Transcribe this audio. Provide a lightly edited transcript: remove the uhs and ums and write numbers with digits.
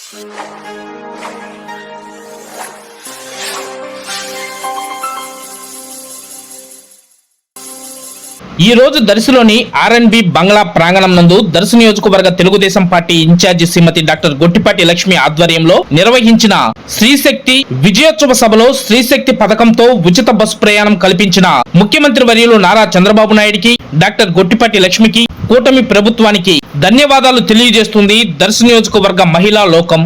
ఈ రోజు దర్శిలోని ఆర్ఎన్బి బంగ్లా ప్రాంగణం నందు దర్శి నియోజకవర్గ తెలుగుదేశం పార్టీ ఇన్ఛార్జి శ్రీమతి డాక్టర్ గొట్టిపాటి లక్ష్మి ఆధ్వర్యంలో నిర్వహించిన శ్రీశక్తి విజయోత్సవ సభలో శ్రీశక్తి పథకంతో ఉచిత బస్సు ప్రయాణం కల్పించిన ముఖ్యమంత్రి వర్యులు నారా చంద్రబాబు నాయుడికి, డాక్టర్ గొట్టిపాటి లక్ష్మికి, కూటమి ప్రభుత్వానికి ధన్యవాదాలు తెలియజేస్తుంది దర్శి నియోజకవర్గ మహిళా లోకం.